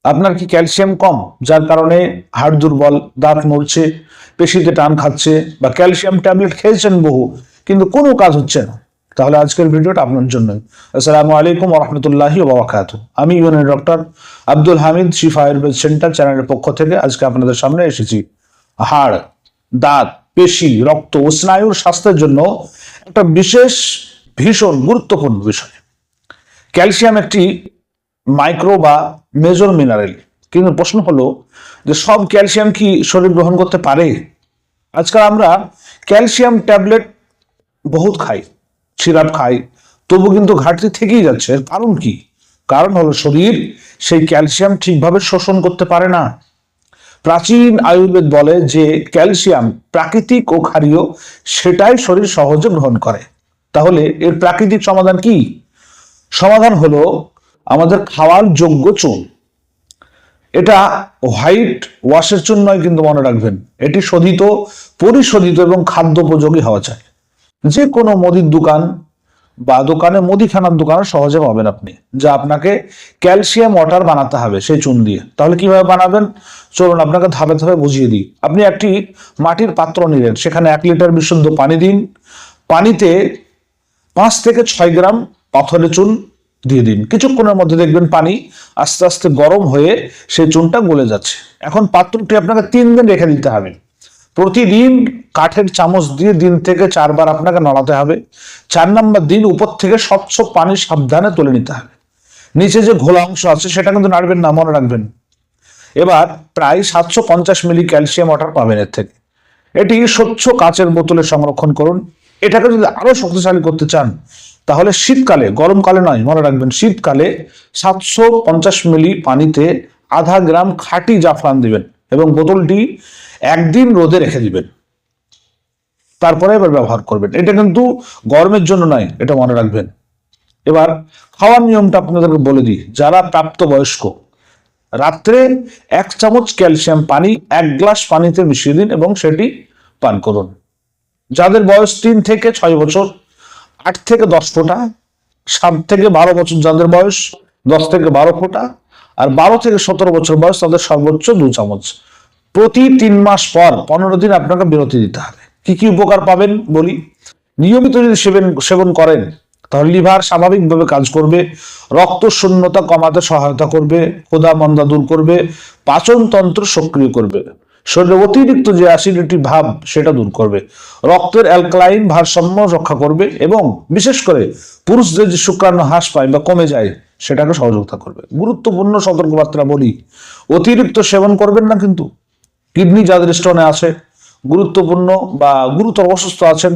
আপনার কি ক্যালসিয়াম কম, যার কারণে হাড় দুর্বল, দাঁত নড়ছে, পেশিতে টান খাচ্ছে, বা ক্যালসিয়াম ট্যাবলেট খেয়েছেন বহু কিন্তু কোনো কাজ হচ্ছে না? তাহলে আজকের ভিডিওটা আপনার জন্যই। আসসালামু আলাইকুম ওয়া রাহমাতুল্লাহি ওয়া বারাকাতুহু। আমি ইউনানি ডক্টর আব্দুল হামিদ, শিফা আয়ুর্বেদ সেন্টার চ্যানেলের পক্ষ থেকে আজকে আপনাদের সামনে এসেছি। হাড়, দাঁত, পেশি, রক্ত ও স্নায়ুর স্বাস্থ্যের জন্য একটা বিশেষ ভীষণ গুরুত্বপূর্ণ বিষয়। ক্যালসিয়াম একটি মাইক্রো বা মেজর মিনারেল, কিন্তু প্রশ্ন হলো যে সব ক্যালসিয়াম কি শরীর গ্রহণ করতে পারে? আজকাল আমরা ক্যালসিয়াম ট্যাবলেট বহুত খাই, সিরাপ খাই, তবু কিন্তু ঘাটতি থেকেই যাচ্ছে। এর কারণ কি? কারণ হলো শরীর সেই ক্যালসিয়াম ঠিকভাবে শোষণ করতে পারে না। প্রাচীন আয়ুর্বেদ বলে যে ক্যালসিয়াম প্রাকৃতিক ও ক্ষারীয়, সেটাই শরীর সহজে গ্রহণ করে। তাহলে এর প্রাকৃতিক সমাধান কি? সমাধান হলো আমাদের খাওয়ার যোগ্য চুন। এটা হোয়াইট ওয়াশের চুন নয়, কিন্তু মনে রাখবেন এটি শোধিত, পরিশোধিত এবং খাদ্য উপযোগী হওয়া চাই। যে কোনো মুদির দোকান বা মুদিখানার দোকানে সহজে পাবেন আপনি, যা আপনাকে ক্যালসিয়াম ওয়াটার বানাতে হবে সেই চুন দিয়ে। তাহলে কিভাবে বানাবেন চলুন আপনাকে ধাপে ধাপে বুঝিয়ে দিই। আপনি একটি মাটির পাত্র নিলেন, সেখানে 1 লিটার বিশুদ্ধ পানি দিন। পানিতে 5 থেকে 6 গ্রাম পাথরের চুন দিয়ে দিন। কিছুক্ষণের মধ্যে দেখবেন পানি আস্তে আস্তে গরম হয়ে সেই চুনটা গলে যাচ্ছে। এখন পাত্রটি আপনাকে 3 দিন রেখে দিতে হবে। প্রতিদিন কাঠের চামচ দিয়ে 3 থেকে 4 বার আপনাকে নড়াতে হবে। 4 নম্বর দিন উপর থেকে স্বচ্ছ পানি সাবধানে তুলে নিতে হবে। নিচে যে ঘোলা অংশ আছে সেটা কিন্তু নাড়বেন না, মনে রাখবেন। এবার প্রায় 750 মিলি ক্যালসিয়াম ওয়াটার পাবেন এর থেকে। এটি স্বচ্ছ কাচের বোতলে সংরক্ষণ করুন। এটাকে যদি আরো শক্তিশালী করতে চান তাহলে শীতকালে, গরমকালে নয়, মনে রাখবেন শীতকালে 750 মিলি পানিতে আধা গ্রাম খাঁটি জাফরান দিবেন এবং বোতলটি 1 দিন রোদে রেখে দিবেন। তারপরে এবার ব্যবহার করবেন। এটা কিন্তু গরমের জন্য নয়, এটা মনে রাখবেন। এবার খাওয়ার নিয়মটা আপনাদেরকে বলে দিই। যারা প্রাপ্তবয়স্ক, রাত্রে 1 চামচ ক্যালসিয়াম পানি 1 গ্লাস পানিতে মিশিয়ে দিন এবং সেটি পান করুন। যাদের বয়স 3 থেকে 6 বছর 8 থেকে 10 ফোঁটা, 7 থেকে 12 বছর যাদের বয়স 10 থেকে 12 ফোঁটা, আর 12 থেকে 17 বছর বয়স তাদের সর্বোচ্চ 2 চামচ। প্রতি 3 মাস পর 15 দিন আপনাকে বিরতি দিতে হবে। কি কি উপকার পাবেন বলি। নিয়মিত যদি সেবন করেন তাহলে লিভার স্বাভাবিকভাবে কাজ করবে, রক্ত শূন্যতা কমাতে সহায়তা করবে, ক্ষুধা মন্দা দূর করবে, পাচন তন্ত্র সক্রিয় করবে, শরীরে অতিরিক্ত যে অ্যাসিডিটি ভাব সেটা দূর করবে, রক্তের অ্যালকালাইন ভারসাম্য রক্ষা করবে এবং বিশেষ করে পুরুষদের যে শুক্রাণু হ্রাস পায় বা কমে যায় সেটাকে সহযোগিতা করবে। গুরুত্বপূর্ণ সতর্কবার্তা বলি, অতিরিক্ত সেবন করবেন না কিন্তু। কিডনি যাদের স্টোনে আছে, গুরুত্বপূর্ণ বা গুরুতর অসুস্থ আছেন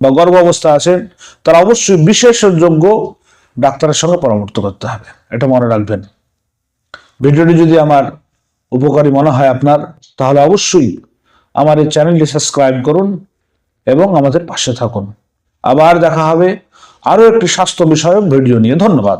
বা গর্ভাবস্থা আছেন, তারা অবশ্যই বিশেষজ্ঞ ডাক্তারের সঙ্গে পরামর্শ করতে হবে, এটা মনে রাখবেন। ভিডিওটি যদি আমার উপকারী মনে হয় আপনার, তাহলে অবশ্যই আমার এই চ্যানেলটি সাবস্ক্রাইব করুন এবং আমাদের পাশে থাকুন। আবার দেখা হবে আরো একটি স্বাস্থ্য বিষয়ক ভিডিও নিয়ে। ধন্যবাদ।